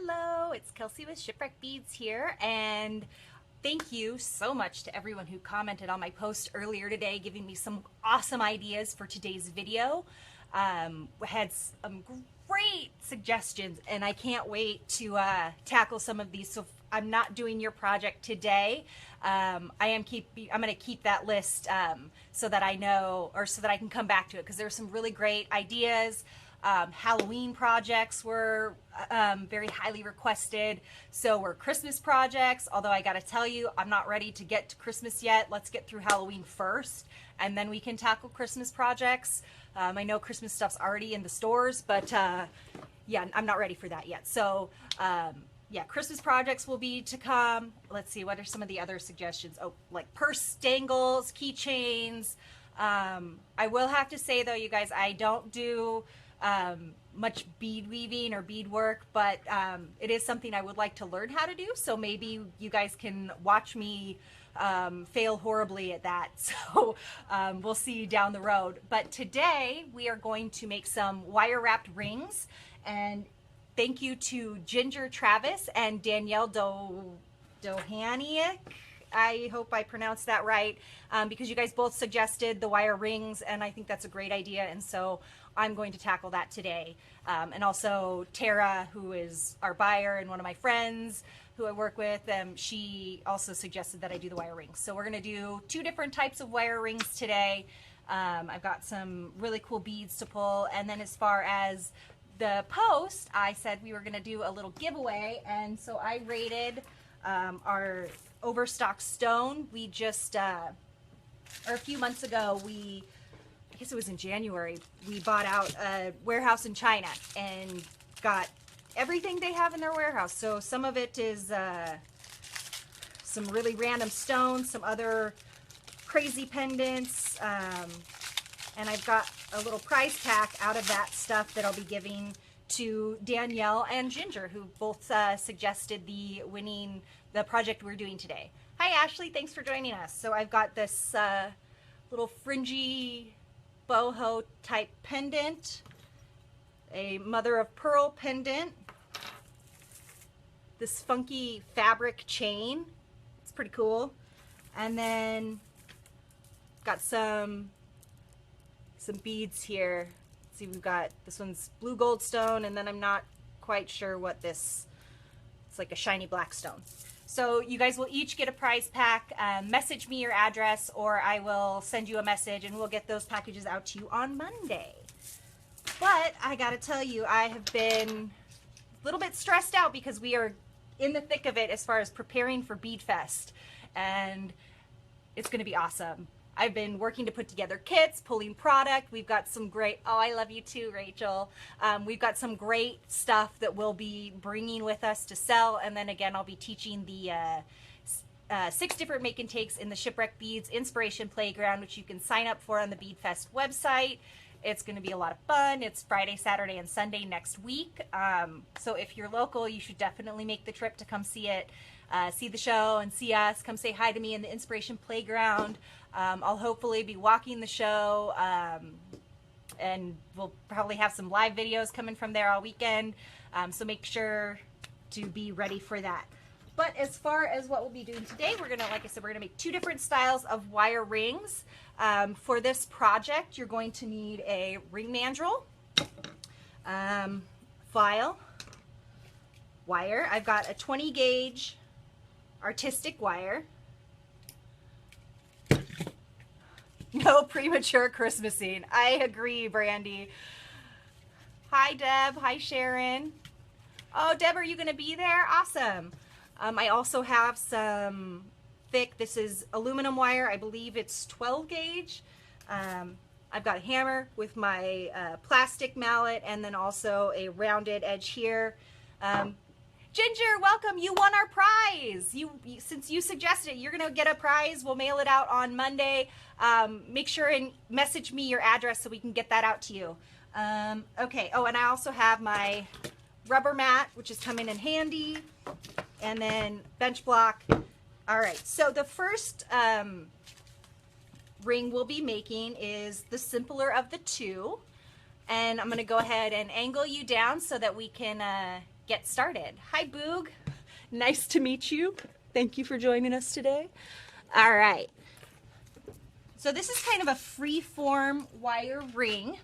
Hello, it's Kelsey with Shipwreck Beads here, and thank you so much to everyone who commented on my post earlier today, giving me some awesome ideas for today's video. We had some great suggestions, and I can't wait to tackle some of these. So if I'm not doing your project today, I'm going to keep that list so that I know, or so that I can come back to it, because there's some really great ideas. Halloween projects were very highly requested. So were Christmas projects, although I gotta tell you, I'm not ready to get to Christmas yet. Let's get through Halloween first, and then we can tackle Christmas projects. I know Christmas stuff's already in the stores, but yeah, I'm not ready for that yet. So yeah, Christmas projects will be to come. Let's see, what are some of the other suggestions? Oh, like purse dangles, keychains. I will have to say though, you guys, I don't do much bead weaving or bead work, but it is something I would like to learn how to do. So maybe you guys can watch me fail horribly at that. So we'll see you down the road. But today we are going to make some wire wrapped rings, and thank you to Ginger Travis and Danielle Dohaniak. I hope I pronounced that right, because you guys both suggested the wire rings, and I think that's a great idea, and so I'm going to tackle that today. And also Tara, who is our buyer and one of my friends who I work with, she also suggested that I do the wire rings. So we're going to do two different types of wire rings today. I've got some really cool beads to pull, and then as far as the post, I said we were going to do a little giveaway, and so I rated our overstock stone. We just or a few months ago, I guess it was in January, we bought out a warehouse in China and got everything they have in their warehouse. So some of it is some really random stones, some other crazy pendants, and I've got a little prize pack out of that stuff that I'll be giving to Danielle and Ginger, who both suggested the project we're doing today. Hi Ashley, thanks for joining us. So I've got this little fringy boho type pendant, a mother of pearl pendant, this funky fabric chain, it's pretty cool, and then got some beads here. See, we've got this one's blue gold stone, and then I'm not quite sure what this, it's like a shiny black stone. So you guys will each get a prize pack. Message me your address, or I will send you a message and we'll get those packages out to you on Monday. But I gotta tell you, I have been a little bit stressed out because we are in the thick of it as far as preparing for Bead Fest, and it's gonna be awesome. I've been working to put together kits, pulling product. We've got some great, oh, I love you too, Rachel. We've got some great stuff that we'll be bringing with us to sell. And then again, I'll be teaching the 6 different make and takes in the Shipwreck Beads Inspiration Playground, which you can sign up for on the Bead Fest website. It's gonna be a lot of fun. It's Friday, Saturday, and Sunday next week. So if you're local, you should definitely make the trip to come see it. See the show and see us. Come say hi to me in the Inspiration Playground. I'll hopefully be walking the show, and we'll probably have some live videos coming from there all weekend, so make sure to be ready for that. But as far as what we'll be doing today, we're gonna, like I said, we're gonna make 2 different styles of wire rings. For this project, you're going to need a ring mandrel, file, wire. I've got a 20 gauge artistic wire. No premature Christmasing. I agree, Brandy. Hi, Deb. Hi, Sharon. Oh, Deb, are you going to be there? Awesome. I also have some thick, this is aluminum wire. I believe it's 12 gauge. I've got a hammer with my plastic mallet, and then also a rounded edge here. Ginger, welcome. You won our prize. Since you suggested it, you're going to get a prize. We'll mail it out on Monday. Make sure and message me your address so we can get that out to you. Okay. Oh, and I also have my rubber mat, which is coming in handy, and then bench block. All right. So the first ring we'll be making is the simpler of the two. And I'm going to go ahead and angle you down so that we can get started. Hi, Boog. Nice to meet you. Thank you for joining us today. All right. So this is kind of a free-form wire ring.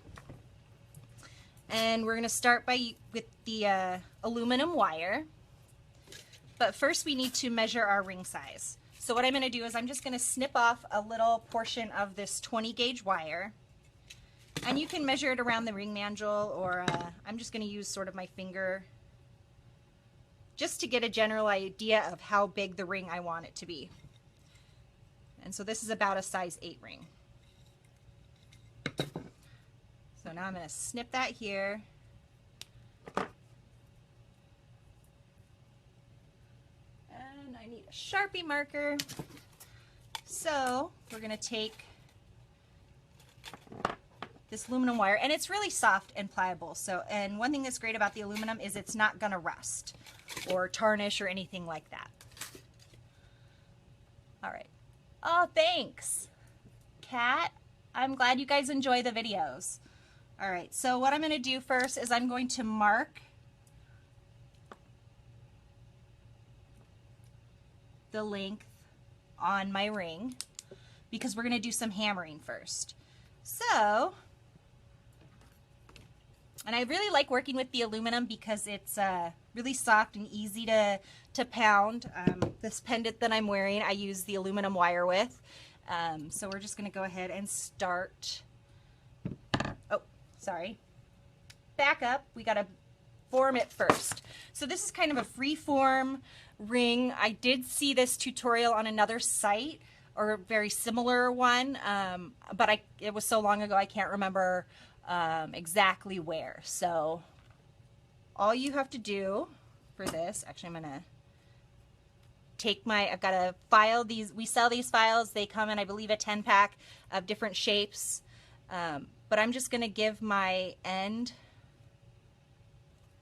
And we're going to start with the aluminum wire. But first we need to measure our ring size. So what I'm going to do is I'm just going to snip off a little portion of this 20 gauge wire. And you can measure it around the ring mandrel, or I'm just going to use sort of my finger just to get a general idea of how big the ring I want it to be. And so this is about a size 8 ring. So now I'm going to snip that here. And I need a Sharpie marker. So we're going to take this aluminum wire, and it's really soft and pliable. So, and one thing that's great about the aluminum is it's not going to rust or tarnish or anything like that. All right. Oh, thanks, Kat. I'm glad you guys enjoy the videos. All right, so what I'm going to do first is I'm going to mark the length on my ring because we're going to do some hammering first. So, and I really like working with the aluminum because it's really soft and easy to pound. This pendant that I'm wearing, I use the aluminum wire with. So we're just going to go ahead and start. Oh, sorry. Back up. We got to form it first. So this is kind of a free form ring. I did see this tutorial on another site, or a very similar one, but it was so long ago I can't remember exactly where. So all you have to do for this, actually I'm going to take I've got a file. We sell these files. They come in, I believe, a 10-pack of different shapes. But I'm just going to give my end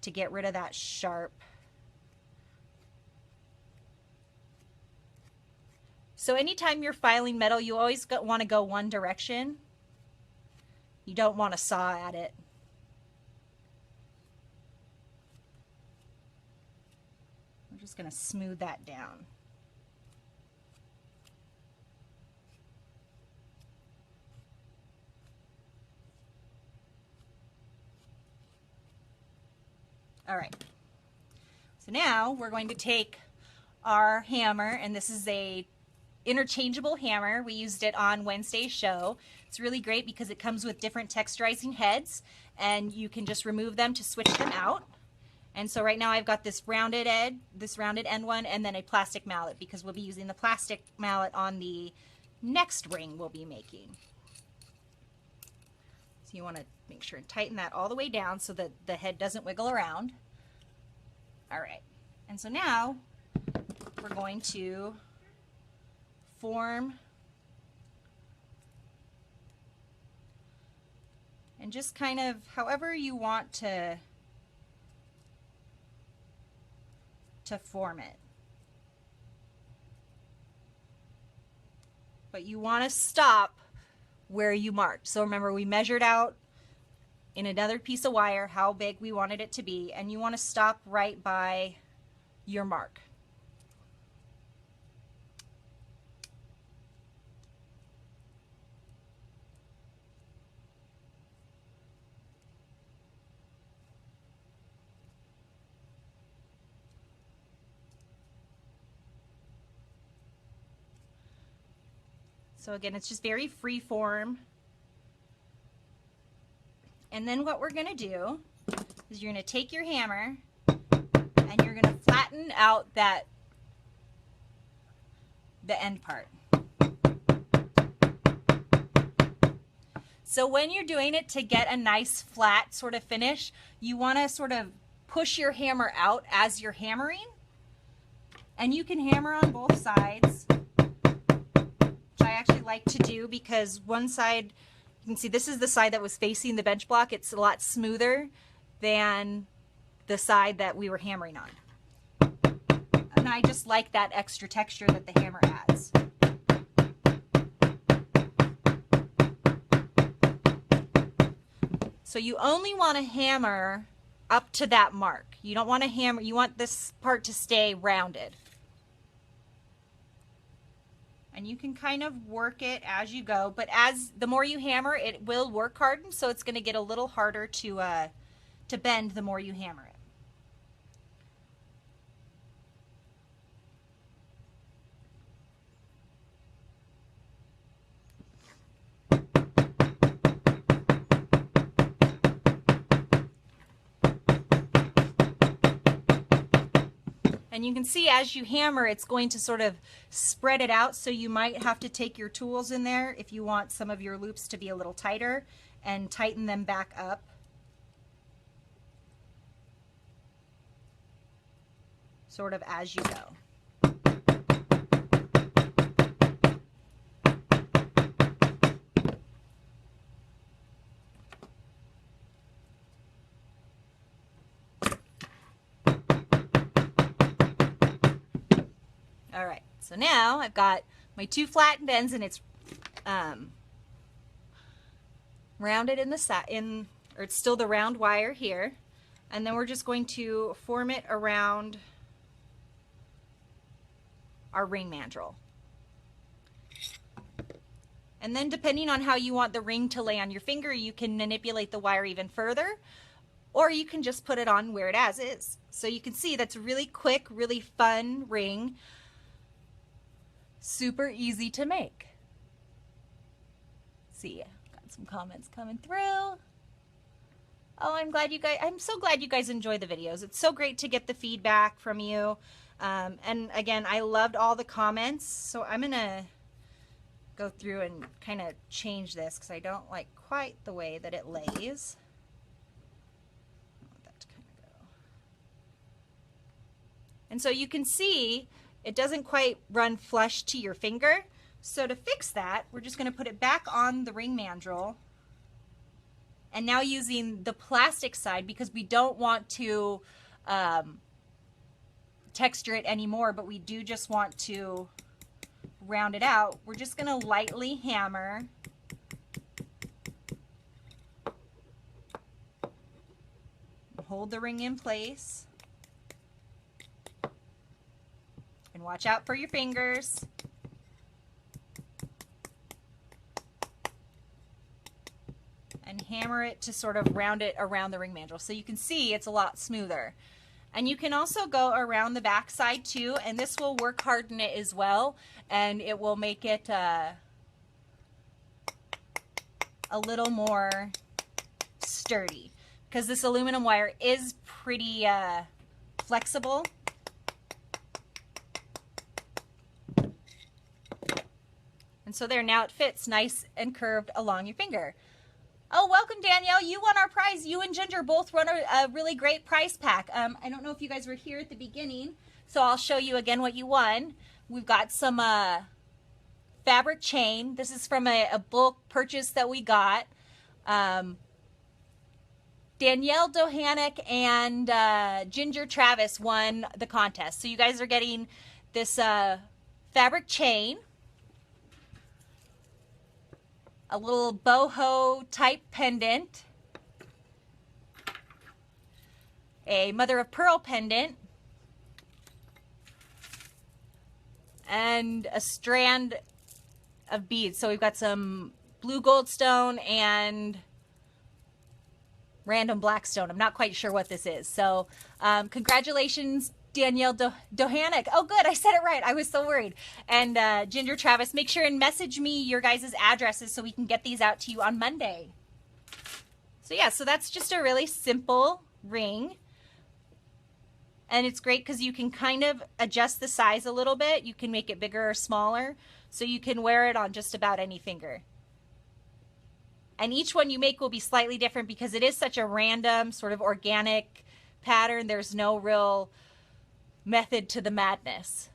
to get rid of that sharp. So anytime you're filing metal, you always want to go one direction. You don't want to saw at it. I'm just going to smooth that down. All right, so now we're going to take our hammer, and this is a interchangeable hammer. We used it on Wednesday's show. It's really great because it comes with different texturizing heads, and you can just remove them to switch them out. And so right now I've got this rounded end one, and then a plastic mallet because we'll be using the plastic mallet on the next ring we'll be making. So you want to make sure and tighten that all the way down so that the head doesn't wiggle around. All right, and so now we're going to form and just kind of however you want to form it. But you want to stop where you marked. So remember, we measured out in another piece of wire how big we wanted it to be, and you want to stop right by your mark. So again, it's just very free form. And then what we're going to do is you're going to take your hammer and you're going to flatten out the end part. So when you're doing it to get a nice flat sort of finish, you want to sort of push your hammer out as you're hammering. And you can hammer on both sides, which I actually like to do because one side, you can see this is the side that was facing the bench block. It's a lot smoother than the side that we were hammering on. And I just like that extra texture that the hammer adds. So you only want to hammer up to that mark. You don't want to hammer, you want this part to stay rounded. And you can kind of work it as you go, but as the more you hammer, it will work harden, so it's going to get a little harder to bend the more you hammer it. And you can see as you hammer, it's going to sort of spread it out, so you might have to take your tools in there if you want some of your loops to be a little tighter and tighten them back up. Sort of as you go. All right, so now I've got my two flattened ends, and it's rounded in the or it's still the round wire here, and then we're just going to form it around our ring mandrel. And then depending on how you want the ring to lay on your finger, you can manipulate the wire even further, or you can just put it on where it as is. So you can see that's a really quick, really fun ring. Super easy to make. See, got some comments coming through. Oh, I'm so glad you guys enjoy the videos. It's so great to get the feedback from you. And again, I loved all the comments. So I'm gonna go through and kind of change this because I don't like quite the way that it lays. I want that to kind of go. And so you can see it doesn't quite run flush to your finger. So to fix that, we're just going to put it back on the ring mandrel. And now using the plastic side, because we don't want to texture it anymore, but we do just want to round it out, we're just going to lightly hammer hold the ring in place. And watch out for your fingers. And hammer it to sort of round it around the ring mandrel. So you can see it's a lot smoother. And you can also go around the back side too, and this will work harden it as well, and it will make it a little more sturdy, because this aluminum wire is pretty flexible. And so there, now it fits nice and curved along your finger. Oh, welcome, Danielle. You won our prize. You and Ginger both won a really great prize pack. I don't know if you guys were here at the beginning, so I'll show you again what you won. We've got some fabric chain. This is from a bulk purchase that we got. Danielle Dohanic and Ginger Travis won the contest. So you guys are getting this fabric chain, a little boho type pendant, a mother of pearl pendant, and a strand of beads. So we've got some blue goldstone and random blackstone. I'm not quite sure what this is. So congratulations, Danielle Dohanic. Oh, good. I said it right. I was so worried. And Ginger Travis, make sure and message me your guys' addresses so we can get these out to you on Monday. So yeah, so that's just a really simple ring. And it's great because you can kind of adjust the size a little bit. You can make it bigger or smaller. So you can wear it on just about any finger. And each one you make will be slightly different because it is such a random sort of organic pattern. There's no real method to the madness,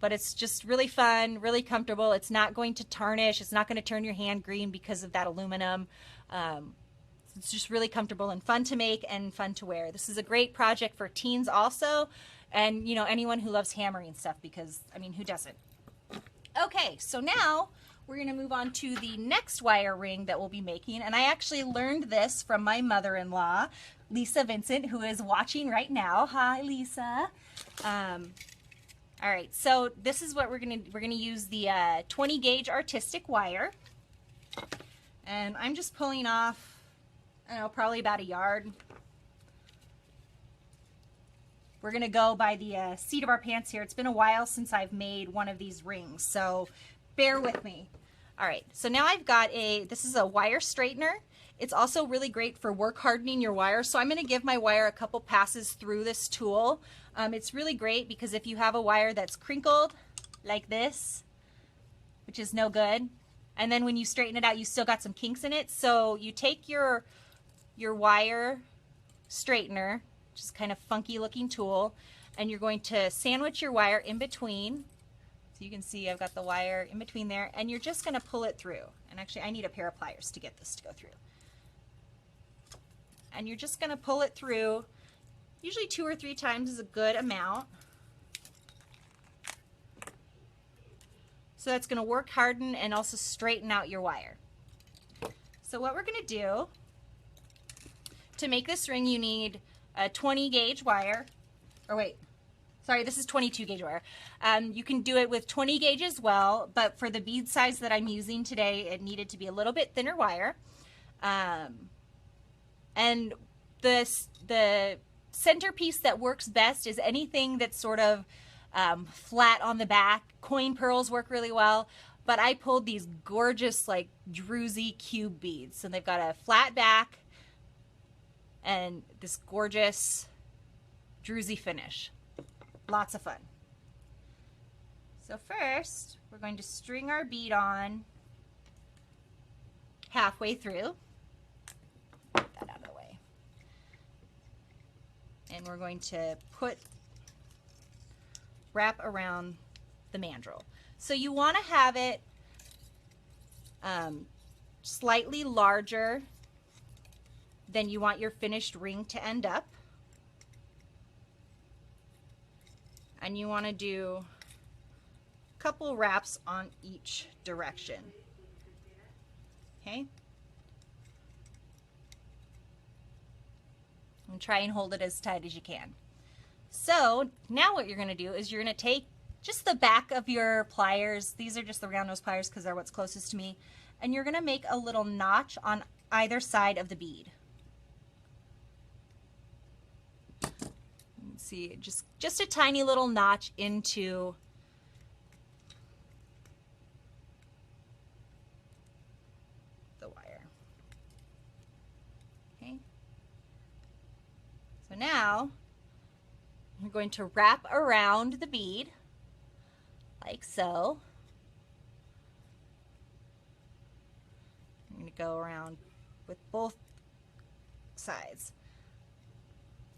but it's just really fun, really comfortable. It's not going to tarnish. It's not going to turn your hand green because of that aluminum. It's just really comfortable and fun to make and fun to wear. This is a great project for teens also, and you know, anyone who loves hammering stuff, because I mean, who doesn't? Okay, so now we're going to move on to the next wire ring that we'll be making. And I actually learned this from my mother-in-law, Lisa Vincent, who is watching right now. Hi, Lisa. All right, so this is what we're gonna use the 20 gauge artistic wire, and I'm just pulling off, I don't know, probably about a yard. We're gonna go by the seat of our pants here. It's been a while since I've made one of these rings, so bear with me. All right, so now I've got this is a wire straightener. It's also really great for work hardening your wire. So I'm going to give my wire a couple passes through this tool. It's really great because if you have a wire that's crinkled like this, which is no good, and then when you straighten it out, you still got some kinks in it. So you take your wire straightener, which is kind of funky looking tool, and you're going to sandwich your wire in between. So you can see I've got the wire in between there, and you're just going to pull it through. And actually I need a pair of pliers to get this to go through. And you're just going to pull it through. Usually 2 or 3 times is a good amount. So that's going to work harden and also straighten out your wire. So what we're going to do to make this ring, you need a 20 gauge wire. Or wait, sorry, this is 22 gauge wire. You can do it with 20 gauge as well, but for the bead size that I'm using today, it needed to be a little bit thinner wire. And the centerpiece that works best is anything that's sort of flat on the back. Coin pearls work really well, but I pulled these gorgeous like druzy cube beads, and they've got a flat back and this gorgeous druzy finish. Lots of fun. So first, we're going to string our bead on halfway through. Get that out of the way. And we're going to wrap around the mandrel. So you want to have it slightly larger than you want your finished ring to end up. And you want to do a couple wraps on each direction. Okay? And try and hold it as tight as you can. So now what you're going to do is you're going to take just the back of your pliers. These are just the round nose pliers because they're what's closest to me. And you're going to make a little notch on either side of the bead. Let's see, just a tiny little notch into the wire. Okay. So now I'm going to wrap around the bead like so. I'm going to go around with both sides.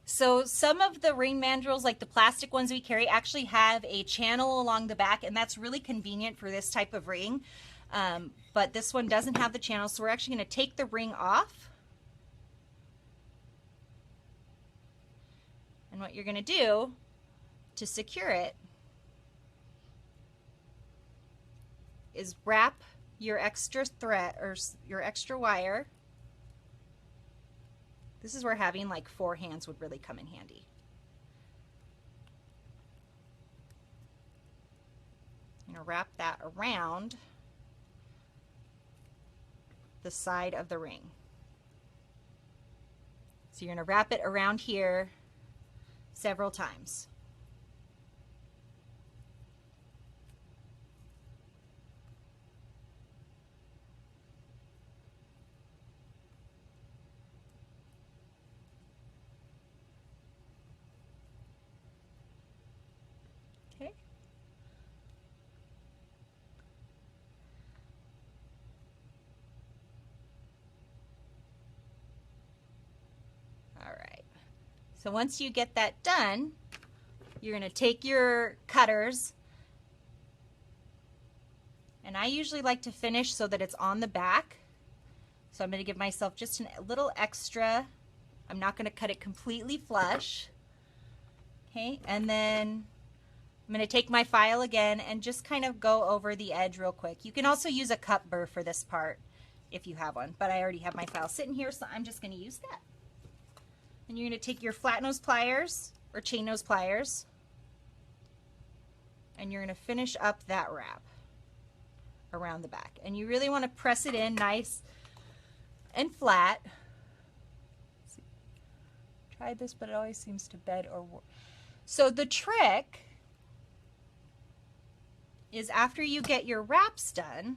So some of the ring mandrels, like the plastic ones we carry, actually have a channel along the back, and that's really convenient for this type of ring. But this one doesn't have the channel, so we're actually going to take the ring off. And what you're going to do to secure it is wrap your extra thread or your extra wire. This is where having like 4 hands would really come in handy. I'm going to wrap that around the side of the ring. So you're going to wrap it around here several times. Okay. All right. So once you get that done, you're going to take your cutters, and I usually like to finish so that it's on the back. So I'm going to give myself just a little extra. I'm not going to cut it completely flush. Okay, and then I'm going to take my file again and just kind of go over the edge real quick. You can also use a cup burr for this part if you have one, but I already have my file sitting here, so I'm just going to use that. And you're going to take your flat nose pliers or chain nose pliers, and you're going to finish up that wrap around the back. And you really want to press it in nice and flat. Tried this, but it always seems to bend or work. So the trick is after you get your wraps done,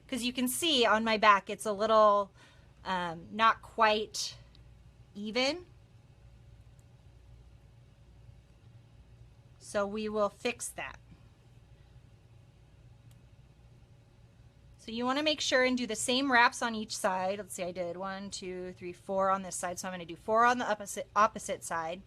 because you can see on my back it's a little not quite even. So we will fix that. So you want to make sure and do the same wraps on each side. Let's see, I did 1, 2, 3, 4 on this side, so I'm going to do 4 on the opposite side.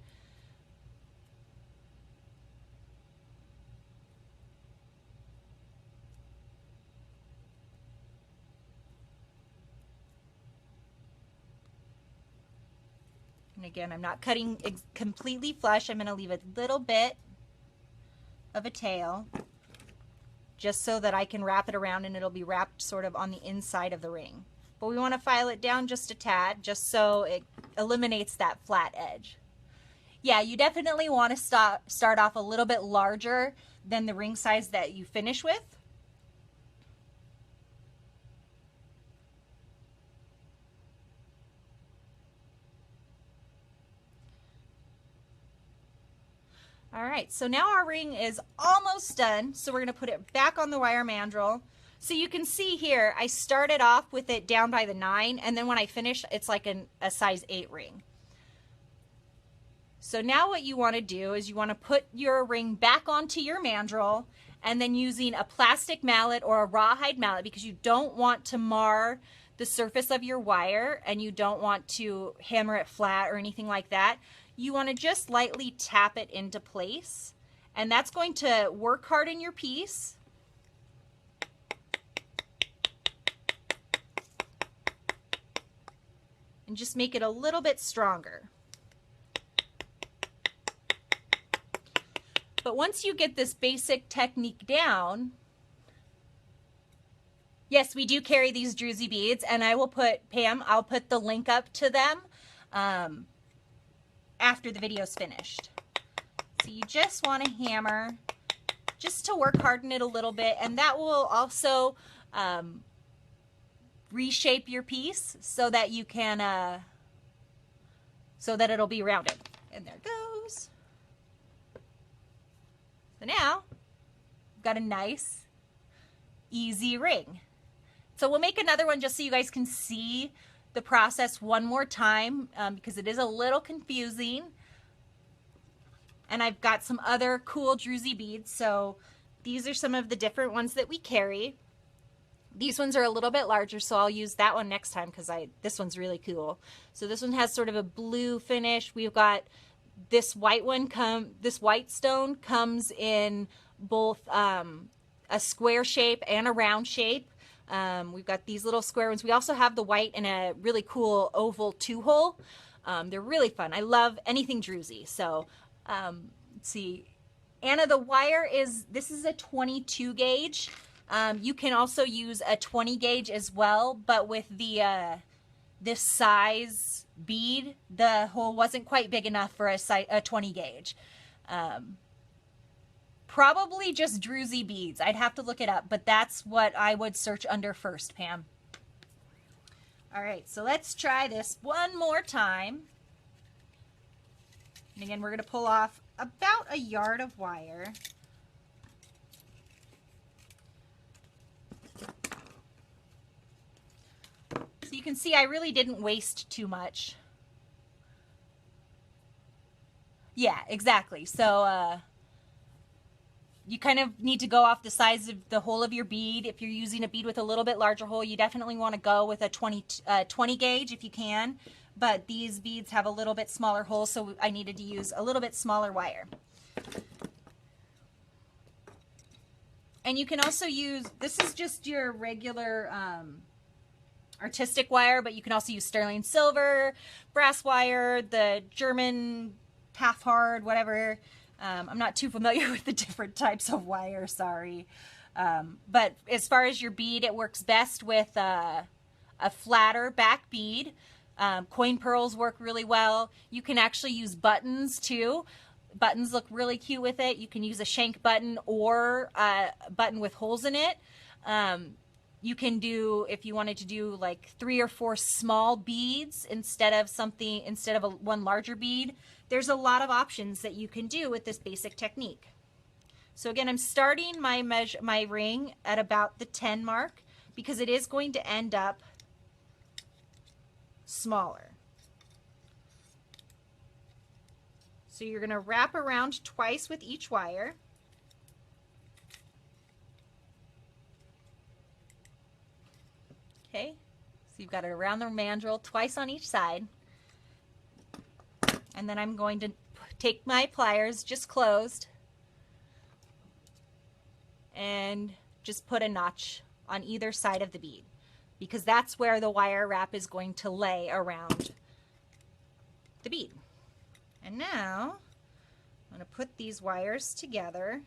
And again, I'm not cutting completely flush. I'm going to leave a little bit of a tail just so that I can wrap it around and it'll be wrapped sort of on the inside of the ring. But we want to file it down just a tad just so it eliminates that flat edge. Yeah, you definitely want to start off a little bit larger than the ring size that you finish with. All right, so now our ring is almost done. So we're going to put it back on the wire mandrel. So you can see here, I started off with it down by the 9, and then when I finish, it's like a size 8 ring. So now what you want to do is you want to put your ring back onto your mandrel, and then using a plastic mallet or a rawhide mallet, because you don't want to mar the surface of your wire and you don't want to hammer it flat or anything like that. You want to just lightly tap it into place, and that's going to work harden your piece. And just make it a little bit stronger. But once you get this basic technique down, yes, we do carry these druzy beads, and I will put, Pam, I'll put the link up to them after the video's finished. So you just want to hammer just to work harden it a little bit, and that will also reshape your piece so that you can so that it'll be rounded. And there it goes. So now we've got a nice easy ring. So we'll make another one just so you guys can see the process one more time because it is a little confusing. And I've got some other cool druzy beads. So these are some of the different ones that we carry. These ones are a little bit larger, so I'll use that one next time because this one's really cool. So this one has sort of a blue finish. We've got this white one, this white stone comes in both a square shape and a round shape. We've got these little square ones. We also have the white in a really cool oval 2-hole. They're really fun. I love anything druzy. So let's see. Anna, the wire this is a 22 gauge. You can also use a 20 gauge as well, but with the this size bead, the hole wasn't quite big enough for a 20 gauge. Probably just druzy beads. I'd have to look it up, but that's what I would search under first, Pam. All right, so let's try this one more time. And again, we're going to pull off about a yard of wire. So you can see I really didn't waste too much. Yeah, exactly. So you kind of need to go off the size of the hole of your bead. If you're using a bead with a little bit larger hole, you definitely want to go with a 20 gauge if you can. But these beads have a little bit smaller hole, so I needed to use a little bit smaller wire. And you can also use, this is just your regular artistic wire, but you can also use sterling silver, brass wire, the German half hard, whatever. I'm not too familiar with the different types of wire, sorry. But as far as your bead, it works best with a flatter back bead. Coin pearls work really well. You can actually use buttons too. Buttons look really cute with it. You can use a shank button or a button with holes in it. You can do, if you wanted to do like 3 or 4 small beads instead of one larger bead, there's a lot of options that you can do with this basic technique. So again, I'm starting my ring at about the 10 mark because it is going to end up smaller. So you're going to wrap around twice with each wire. Okay, so you've got it around the mandrel twice on each side. And then I'm going to take my pliers just closed and just put a notch on either side of the bead, because that's where the wire wrap is going to lay around the bead. And now I'm going to put these wires together.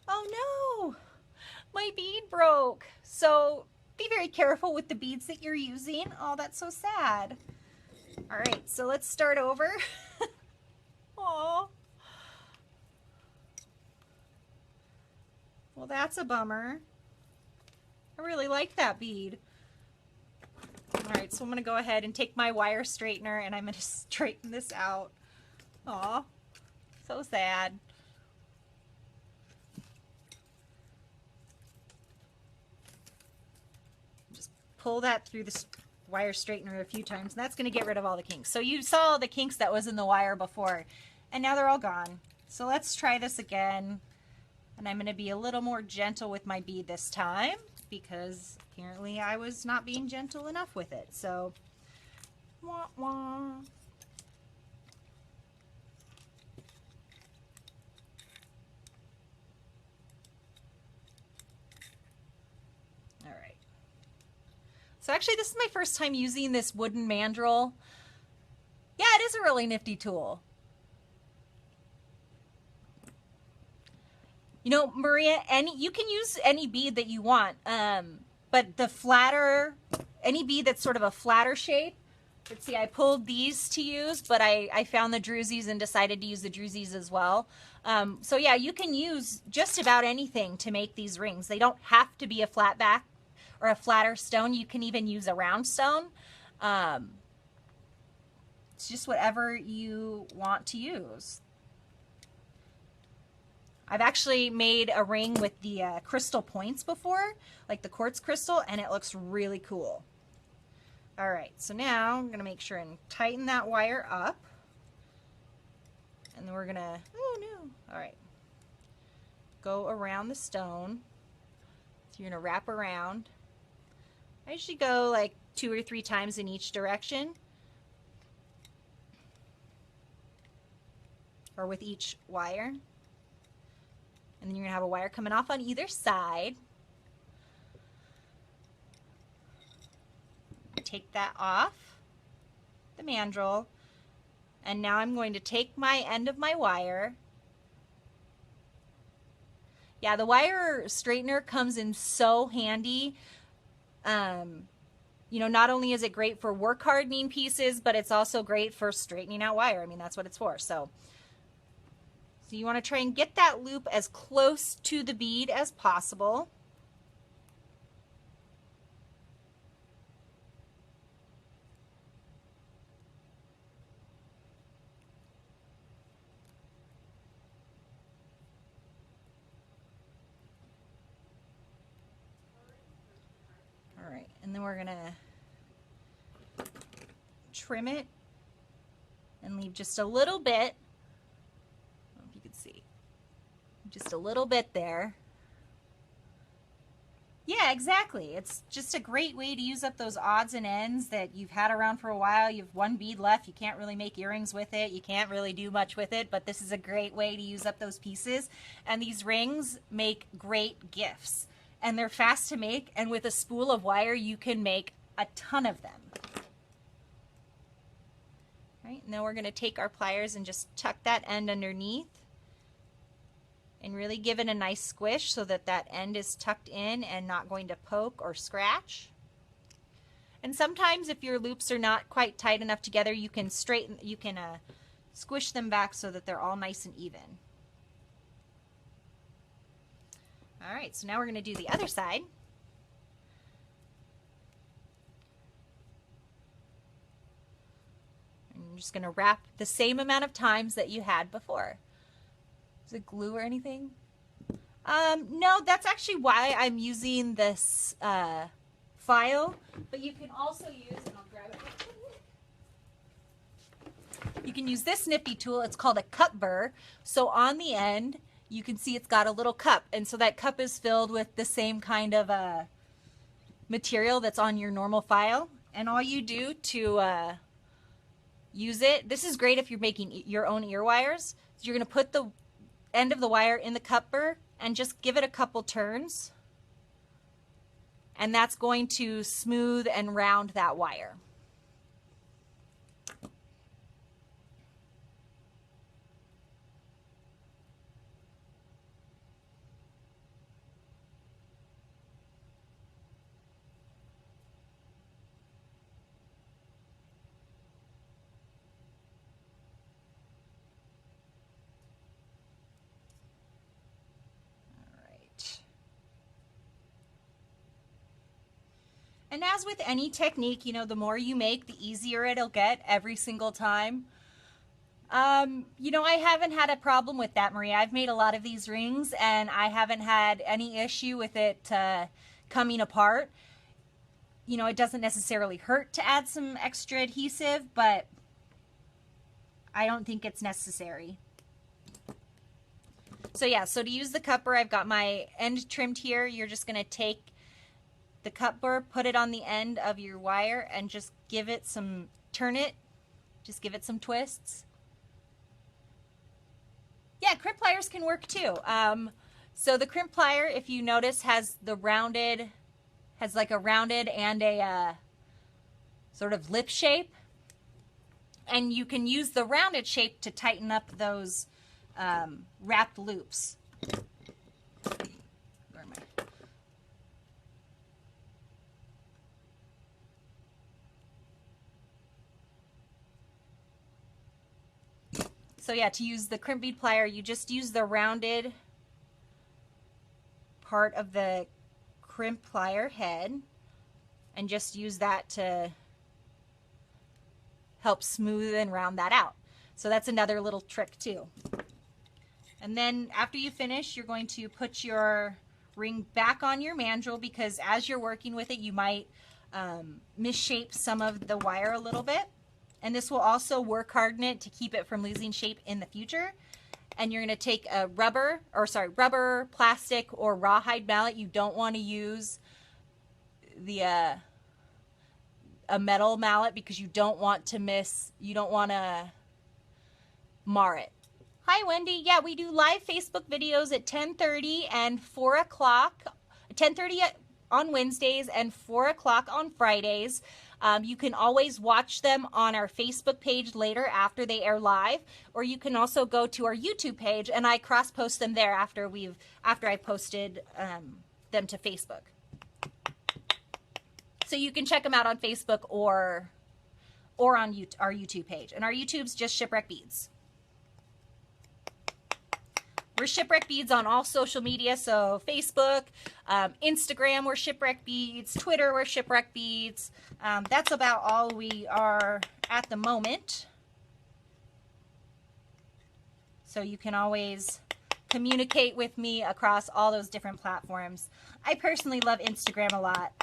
Oh no, my bead broke. So be very careful with the beads that you're using. Oh, that's so sad. All right, so let's start over. Oh. Well, that's a bummer. I really like that bead. All right, so I'm gonna go ahead and take my wire straightener and I'm gonna straighten this out. Aw, so sad. Just pull that through the wire straightener a few times, and that's gonna get rid of all the kinks. So you saw the kinks that was in the wire before, and now they're all gone. So let's try this again. And I'm going to be a little more gentle with my bead this time, because apparently I was not being gentle enough with it. So, wah, wah. All right. So actually this is my first time using this wooden mandrel. Yeah, it is a really nifty tool. You know, Maria, you can use any bead that you want, but the flatter, any bead that's sort of a flatter shape. Let's see, I pulled these to use, but I found the druzies and decided to use the druzies as well. So yeah, you can use just about anything to make these rings. They don't have to be a flat back or a flatter stone. You can even use a round stone. It's just whatever you want to use. I've actually made a ring with the crystal points before, like the quartz crystal, and it looks really cool. All right, so now I'm gonna make sure and tighten that wire up. And then we're gonna, oh no, all right. Go around the stone. So you're gonna wrap around. I usually go like 2 or 3 times in each direction. Or with each wire. And then you're going to have a wire coming off on either side. Take that off the mandrel. And now I'm going to take my end of my wire. Yeah, the wire straightener comes in so handy. You know, not only is it great for work hardening pieces, but it's also great for straightening out wire. I mean, that's what it's for. So you want to try and get that loop as close to the bead as possible. All right, and then we're gonna trim it and leave just a little bit. See, just a little bit there. Yeah, exactly. It's just a great way to use up those odds and ends that you've had around for a while. You have one bead left. You can't really make earrings with it. You can't really do much with it, but this is a great way to use up those pieces. And these rings make great gifts. And they're fast to make, and with a spool of wire, you can make a ton of them. All right, and then we're going to take our pliers and just tuck that end underneath and really give it a nice squish so that that end is tucked in and not going to poke or scratch. And sometimes if your loops are not quite tight enough together, you can squish them back so that they're all nice and even. All right, so now we're going to do the other side. And you're just going to wrap the same amount of times that you had before. Is it glue or anything? No, that's actually why I'm using this file, but you can also use, and I'll grab it. You can use this nifty tool. It's called a cup burr. So on the end, you can see it's got a little cup, and so that cup is filled with the same kind of material that's on your normal file. And all you do to use it, this is great if you're making your own ear wires. So you're going to put the end of the wire in the cup burr and just give it a couple turns, and that's going to smooth and round that wire. And as with any technique, you know, the more you make, the easier it'll get every single time. You know, I haven't had a problem with that, Maria. I've made a lot of these rings and I haven't had any issue with it coming apart. You know, it doesn't necessarily hurt to add some extra adhesive, but I don't think it's necessary. So yeah, so to use the cup burr, I've got my end trimmed here. You're just going to take the cup burr, put it on the end of your wire, and just give it some, turn it, just give it some twists. Yeah, crimp pliers can work too. So the crimp plier, if you notice, has like a rounded and a sort of lip shape. And you can use the rounded shape to tighten up those wrapped loops. Where am I? So yeah, to use the crimp bead plier, you just use the rounded part of the crimp plier head and just use that to help smooth and round that out. So that's another little trick too. And then after you finish, you're going to put your ring back on your mandrel, because as you're working with it, you might misshape some of the wire a little bit. And this will also work harden it to keep it from losing shape in the future. And you're going to take a rubber, plastic, or rawhide mallet. You don't want to use the a metal mallet, because you don't want to mar it. Hi Wendy, yeah, we do live Facebook videos at 10:30 and 4 o'clock, 10:30 on Wednesdays and 4 o'clock on Fridays. You can always watch them on our Facebook page later after they air live, or you can also go to our YouTube page, and I cross-post them there after I posted them to Facebook. So you can check them out on Facebook or on our YouTube page. And our YouTube's just Shipwreck Beads. We're Shipwreck Beads on all social media, so Facebook, Instagram, we're Shipwreck Beads, Twitter, we're Shipwreck Beads. That's about all we are at the moment. So you can always communicate with me across all those different platforms. I personally love Instagram a lot,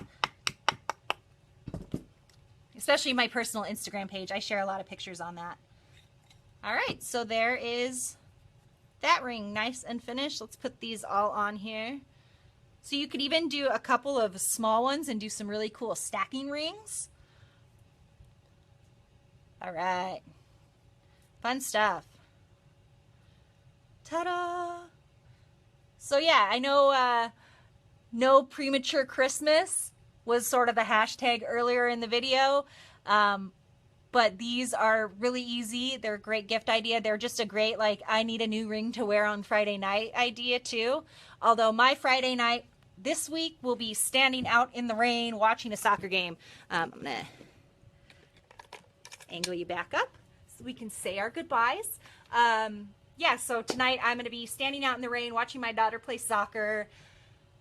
especially my personal Instagram page. I share a lot of pictures on that. All right, so there is that ring, nice and finished. Let's put these all on here. So you could even do a couple of small ones and do some really cool stacking rings. All right, fun stuff. Ta-da! So yeah, I know no premature Christmas was sort of the hashtag earlier in the video, but but these are really easy. They're a great gift idea. They're just a great, like, I need a new ring to wear on Friday night idea too. Although my Friday night this week will be standing out in the rain watching a soccer game. I'm gonna angle you back up so we can say our goodbyes. Yeah, so tonight I'm gonna be standing out in the rain watching my daughter play soccer.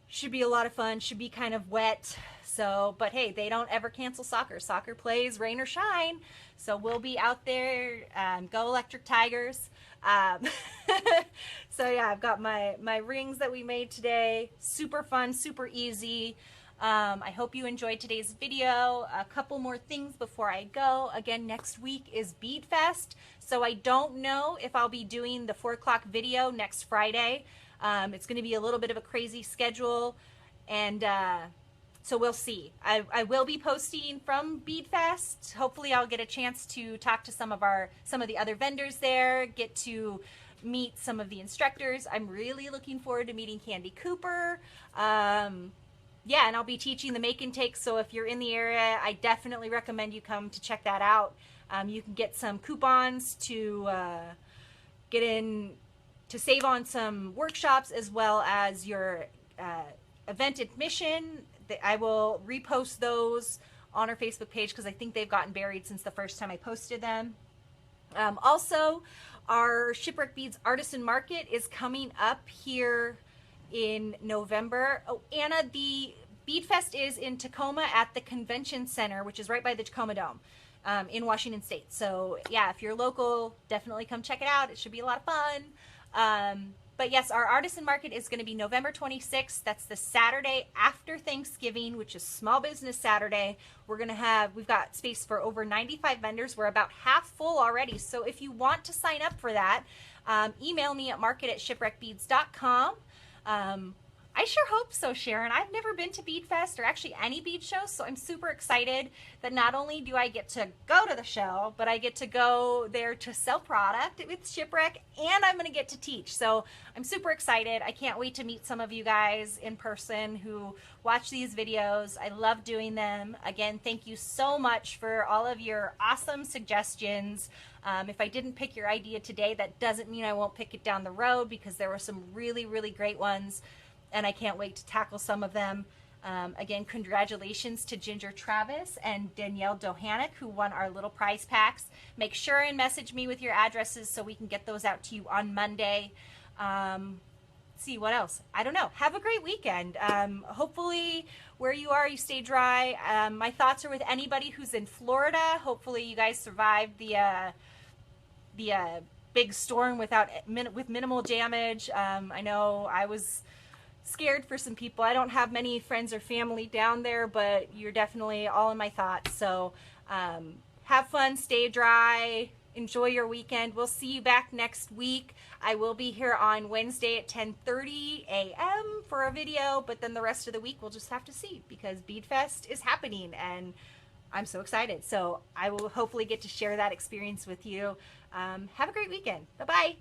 Should be a lot of fun, should be kind of wet. So, but hey, they don't ever cancel soccer. Soccer plays rain or shine. So we'll be out there. Go Electric Tigers. So yeah, I've got my rings that we made today. Super fun, super easy. I hope you enjoyed today's video. A couple more things before I go. Again, next week is Bead Fest. So I don't know if I'll be doing the 4 o'clock video next Friday. It's going to be a little bit of a crazy schedule, and so we'll see. I will be posting from Bead Fest. Hopefully I'll get a chance to talk to some of the other vendors there, get to meet some of the instructors. I'm really looking forward to meeting Candy Cooper. Yeah, and I'll be teaching the make and take, so if you're in the area, I definitely recommend you come to check that out. You can get some coupons to get in to save on some workshops, as well as your event admission. I will repost those on our Facebook page because I think they've gotten buried since the first time I posted them. Also, our Shipwreck Beads Artisan Market is coming up here in November. Oh, Anna, the Bead Fest is in Tacoma at the Convention Center, which is right by the Tacoma Dome in Washington State. So yeah, if you're local, definitely come check it out. It should be a lot of fun. But yes, our Artisan Market is going to be November 26th. That's the Saturday after Thanksgiving, which is Small Business Saturday. We've got space for over 95 vendors. We're about half full already. So if you want to sign up for that, email me at market@shipwreckbeads.com. I sure hope so, Sharon. I've never been to Bead Fest or actually any bead show, so I'm super excited that not only do I get to go to the show, but I get to go there to sell product with Shipwreck, and I'm going to get to teach. So I'm super excited. I can't wait to meet some of you guys in person who watch these videos. I love doing them. Again, thank you so much for all of your awesome suggestions. If I didn't pick your idea today, that doesn't mean I won't pick it down the road, because there were some really, really great ones, and I can't wait to tackle some of them. Again, congratulations to Ginger Travis and Danielle Dohanik, who won our little prize packs. Make sure and message me with your addresses so we can get those out to you on Monday. Let's see, what else? I don't know. Have a great weekend. Hopefully where you are, you stay dry. My thoughts are with anybody who's in Florida. Hopefully you guys survived the big storm with minimal damage. I know I was scared for some people. I don't have many friends or family down there, but you're definitely all in my thoughts. So have fun, stay dry, enjoy your weekend. We'll see you back next week. I will be here on Wednesday at 10:30 a.m. for a video, but then the rest of the week we'll just have to see, because Bead Fest is happening and I'm so excited. So I will hopefully get to share that experience with you. Have a great weekend. Bye-bye.